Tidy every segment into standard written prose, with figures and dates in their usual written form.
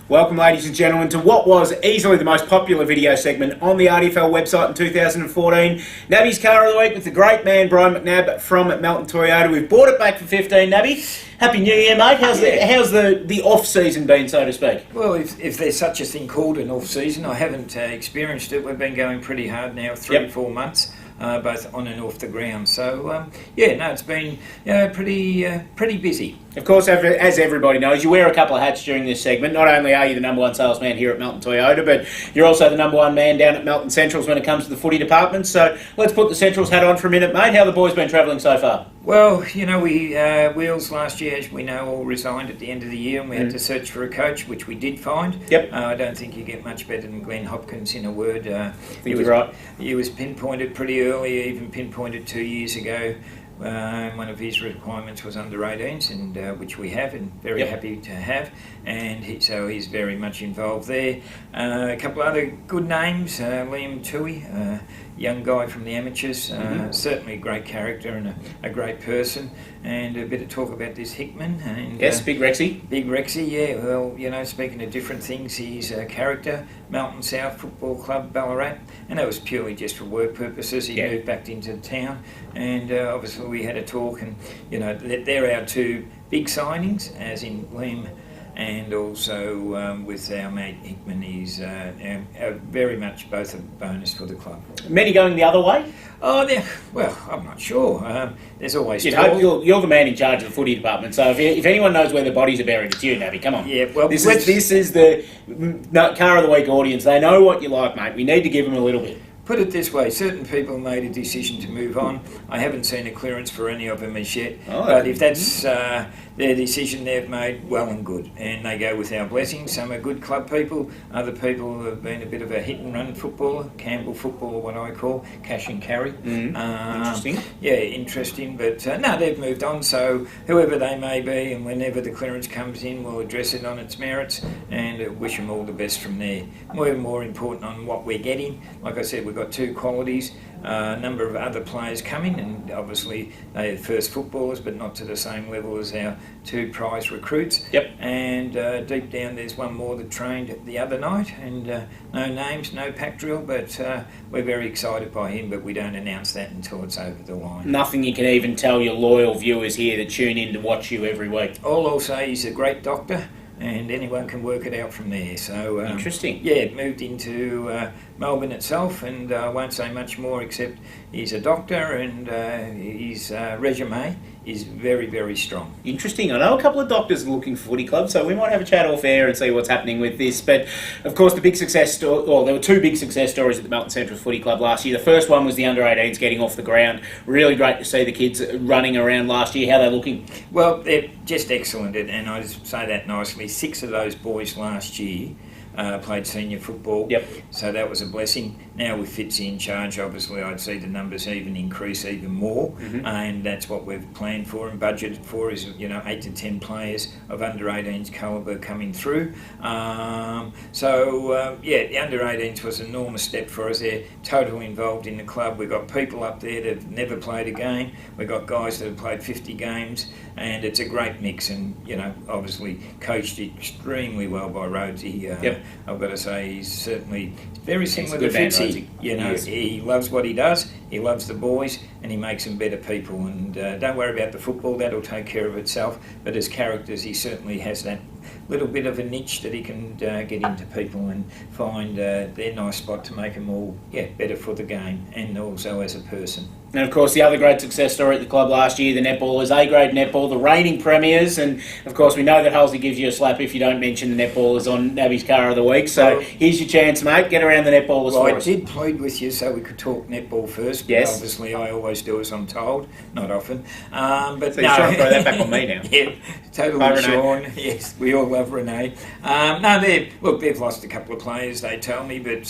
Welcome, ladies and gentlemen, to what was easily the most popular video segment on the RDFL website in 2014. Nabby's Car of the Week with the great man, Brian McNabb from Melton Toyota. We've bought it back for 15, Nabby. Happy New Year, mate. How's the off-season been, so to speak? Well, if there's such a thing called an off-season, I haven't experienced it. We've been going pretty hard now, 3-4 months. Both on and off the ground. So, it's been pretty busy. Of course, as everybody knows, you wear a couple of hats during this segment. Not only are you the number one salesman here at Melton Toyota, but you're also the number one man down at Melton Centrals when it comes to the footy department. So let's put the Centrals hat on for a minute, mate. How have the boys been travelling so far? Well, we Wheels last year, as we know, all resigned at the end of the year, and we had to search for a coach, which we did find. Yep. I don't think you get much better than Glenn Hopkins in a word. I think you're right. He was pinpointed pretty early, even pinpointed 2 years ago. One of his requirements was under 18s, and which we have, and very happy to have. And so he's very much involved there. A couple of other good names: Liam Tui, young guy from the amateurs, certainly a great character and a great person. And a bit of talk about this Hickman. And, yes, Big Rexy. Big Rexy, yeah. Well, speaking of different things, he's a character. Melton South Football Club, Ballarat, and that was purely just for work purposes. He moved back into town, and obviously we had a talk, and they're our two big signings, as in Liam. And also with our mate Hickman, he's very much both a bonus for the club. Many going the other way? Oh, well, I'm not sure. There's always You'd hope you're the man in charge of the footy department, so if anyone knows where the bodies are buried, it's you, Nabby. Come on. Yeah, well, this is the Car of the Week audience. They know what you like, mate. We need to give them a little bit. Put it this way, certain people made a decision to move on. I haven't seen a clearance for any of them as yet. But if that's their decision they've made, well and good. And they go with our blessings. Some are good club people. Other people have been a bit of a hit-and-run footballer, Campbell footballer, what I call, cash and carry. Interesting. Yeah, interesting. But no, they've moved on. So whoever they may be, and whenever the clearance comes in, we'll address it on its merits and wish them all the best from there. More important on what we're getting. Like I said, we've got two qualities, a number of other players coming, and obviously they are first footballers, but not to the same level as our two prize recruits. Yep. And deep down there's one more that trained the other night, and no names, no pack drill, but we're very excited by him, but we don't announce that until it's over the line. Nothing you can even tell your loyal viewers here that tune in to watch you every week. All I'll say, he's a great doctor, and anyone can work it out from there. So interesting. Yeah, moved into Melbourne itself, and I won't say much more except he's a doctor, and his resume is very, very strong. Interesting. I know a couple of doctors looking for footy clubs, so we might have a chat off air and see what's happening with this. But of course, the big success story, well, there were two big success stories at the Melton Centrals Footy Club last year. The first one was the under 18s getting off the ground. Really great to see the kids running around last year. How are they looking? Well, they're just excellent, and I just say that nicely. 6 of those boys last year played senior football. Yep. So that was a blessing. Now with Fitzy in charge, obviously I'd see the numbers even increase even more, and that's what we've planned for and budgeted for is 8 to 10 players of under 18s calibre coming through. The under 18s was an enormous step for us. They're totally involved in the club. We've got people up there that have never played a game. We've got guys that have played 50 games, and it's a great mix, and obviously coached extremely well by Rhodesy. I've got to say he's certainly very similar to Fitzy. He loves what he does, he loves the boys, and he makes them better people. And don't worry about the football, that'll take care of itself. But as characters, he certainly has that little bit of a niche that he can get into people and find their nice spot to make them all better for the game and also as a person. And of course, the other great success story at the club last year, the netballers, A-grade netball, the reigning premiers, and of course we know that Halsey gives you a slap if you don't mention the netballers on Nabby's Car of the Week. So here's your chance, mate. Get around the netballers for us. I did plead with you so we could talk netball first. Yes. Obviously, I always do as I'm told, not often. But so you're trying to throw that back on me now. Yeah, totally, Sean. Yes, we all love Renee. They've lost a couple of players, they tell me, but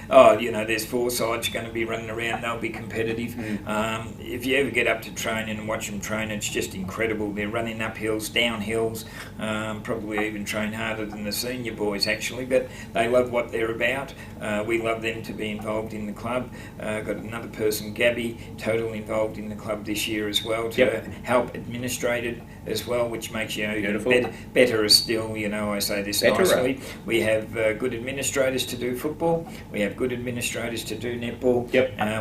there's 4 sides going to be running around. They'll be competitive. If you ever get up to training and watch them train, it's just incredible. They're running up hills, down hills, probably even train harder than the senior boys actually, but they love what they're about. We love them to be involved in the club. Got another person, Gabby, totally involved in the club this year as well to help administrate it as well, which makes you better still. You know, I say this nicely. We have good administrators to do football. We have good administrators to do netball.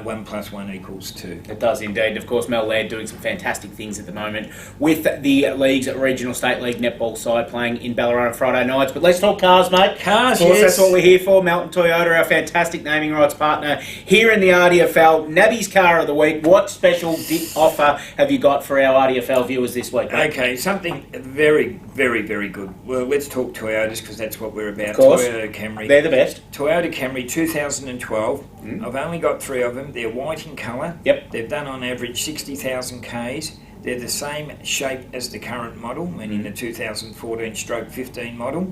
1 + 1 = 2. It does indeed. Of course, Mel Laird doing some fantastic things at the moment with the league's regional state league netball side playing in Ballarat on Friday nights. But let's talk cars, mate. Cars, of course, that's what we're here for. Melton Toyota, our fantastic naming rights partner here in the RDFL. Nabby's car of the week. What special offer have you got for our RDFL viewers this week, mate? Okay, something very, very, very good. Well, let's talk Toyotas because that's what we're about. Of course. Toyota Camry. They're the best. Toyota Camry 2012. I've only got 3 of them. They're white in colour. They've done on average 60,000 Ks. They're the same shape as the current model, meaning the 2014/15 model.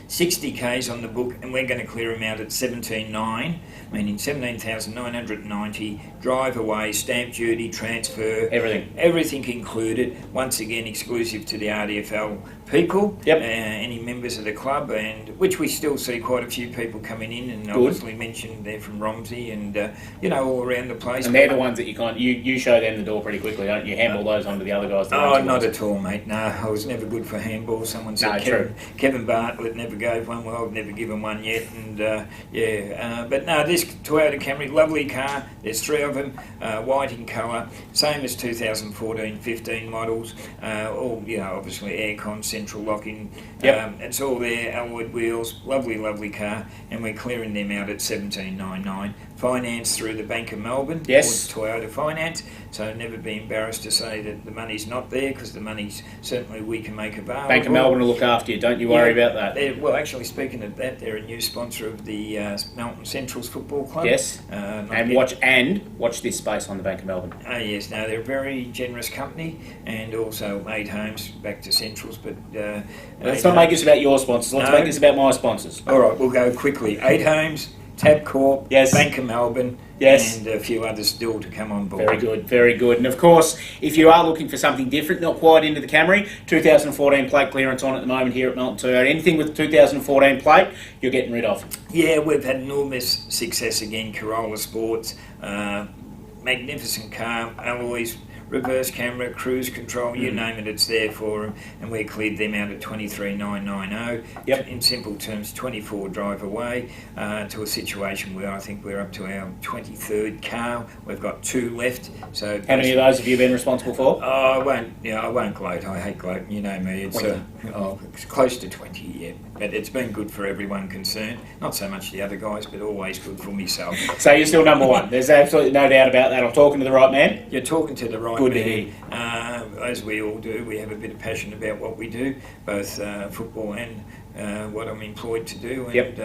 60 Ks on the book, and we're going to clear them out at 17,900, meaning 17,990. Drive away, stamp duty, transfer, everything included. Once again, exclusive to the RDFL people, any members of the club, and which we still see quite a few people coming in, and obviously mentioned they're from Romsey and all around the place. And they're the ones that you show them the door pretty quickly, don't you? Handball those onto the other guys. Not at all, mate. No, I was never good for handball. Someone said Kevin Bartlett never gave one. Well, I've never given one yet, and but no, this Toyota Camry, lovely car. There's 3 of them, white in colour, same as 2014/15 models. All obviously aircon, central locking. It's all there. Alloyed wheels, lovely car, and we're clearing them out at 17,999. Finance through the Bank of Melbourne. Toyota Finance. So never be embarrassed to say that the money's not there, because the money's certainly we can make available. Bank of Melbourne will look after you. Don't you worry about that. Well, actually, speaking of that, they're a new sponsor of the Melton Centrals Football Club. And watch this space on the Bank of Melbourne. Yes, no, they're a very generous company, and also 8 homes back to Centrals. But let's not make this about your sponsors. Let's make this about my sponsors. All right, we'll go quickly. 8 homes, Tabcorp, Bank of Melbourne. And a few others still to come on board. Very good. And of course, if you are looking for something different, not quite into the Camry, 2014 plate clearance on at the moment here at Melton Toyota. Anything with 2014 plate, you're getting rid of. Yeah, we've had enormous success again. Corolla Sports, magnificent car, alloys, reverse camera, cruise control, you name it, it's there for them, and we cleared them out at 23,990. In simple terms, 24 drive away to a situation where I think we're up to our 23rd car. We've got 2 left. So how many of those have you been responsible for? I won't gloat. I hate gloating. You know me. It's close to 20. But it's been good for everyone concerned. Not so much the other guys, but always good for myself. So you're still number 1. There's absolutely no doubt about that. I'm talking to the right man. You're talking to the right good man. To hear. As we all do, we have a bit of passion about what we do, both football and what I'm employed to do. And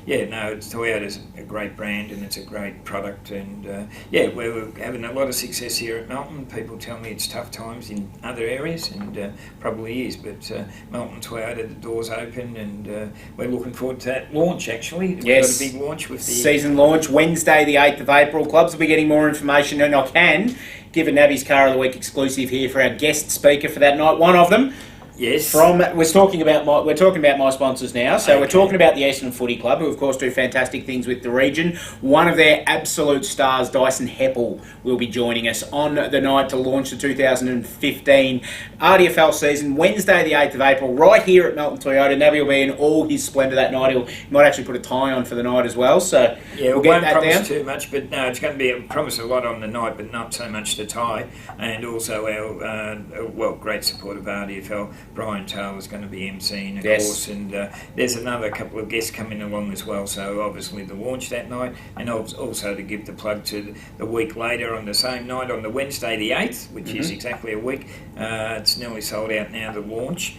Toyota's a great brand, and it's a great product, and we're having a lot of success here at Melton. People tell me it's tough times in other areas, and probably is, but Melton Toyota, the door's open, and we're looking forward to that launch. Actually, we've got a big launch with the season launch Wednesday, the 8th of April. Clubs will be getting more information, and I can give a Nabby's Car of the Week exclusive here for our guest speaker for that night. One of them. Yes. We're talking about my sponsors now. So we're talking about the Essendon Footy Club, who of course do fantastic things with the region. One of their absolute stars, Dyson Heppel, will be joining us on the night to launch the 2015 RDFL season, Wednesday the 8th of April, right here at Melton Toyota. Nabby will be in all his splendour that night. He might actually put a tie on for the night as well. So we'll get that promise down. Too much, but no, it's going to be a promise a lot on the night, but not so much the tie. And also our great support of RDFL. Brian Taylor's going to be emceeing, of course, and there's another couple of guests coming along as well. So obviously the launch that night, and also to give the plug to the week later on the same night, on the Wednesday the 8th, which is exactly a week. It's nearly sold out now, the launch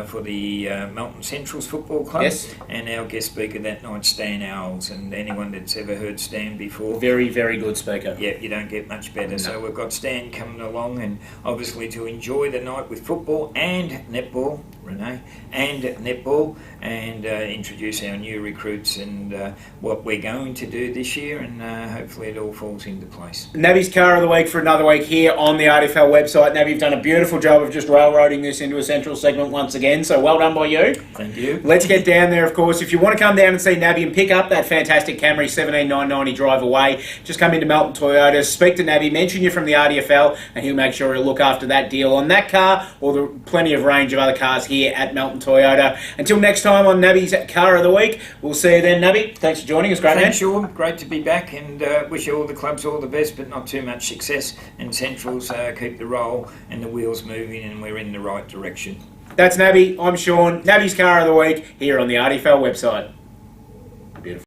for the Melton Centrals Football Club. And our guest speaker that night, Stan Owls, and anyone that's ever heard Stan before. Very, very good speaker. Yeah, you don't get much better. No. So we've got Stan coming along, and obviously to enjoy the night with football and netball, Renee, and netball, and introduce our new recruits and what we're going to do this year, and hopefully it all falls into place. Nabby's Car of the Week for another week here on the RDFL website. Nabby, you've done a beautiful job of just railroading this into a central segment once again, so well done by you. Thank you. Let's get down there, of course. If you want to come down and see Nabby and pick up that fantastic Camry 17990 drive away, just come into Melton Toyota, speak to Nabby, mention you're from the RDFL, and he'll make sure he'll look after that deal on that car or the plenty of range of other cars here at Melton Toyota. Until next time on Nabby's Car of the Week, we'll see you then, Nabby. Thanks for joining us, great man. Thanks, Sean. Great to be back, and wish all the clubs all the best, but not too much success. And Centrals keep the roll and the wheels moving, and we're in the right direction. That's Nabby. I'm Sean. Nabby's Car of the Week here on the RDFL website. Beautiful.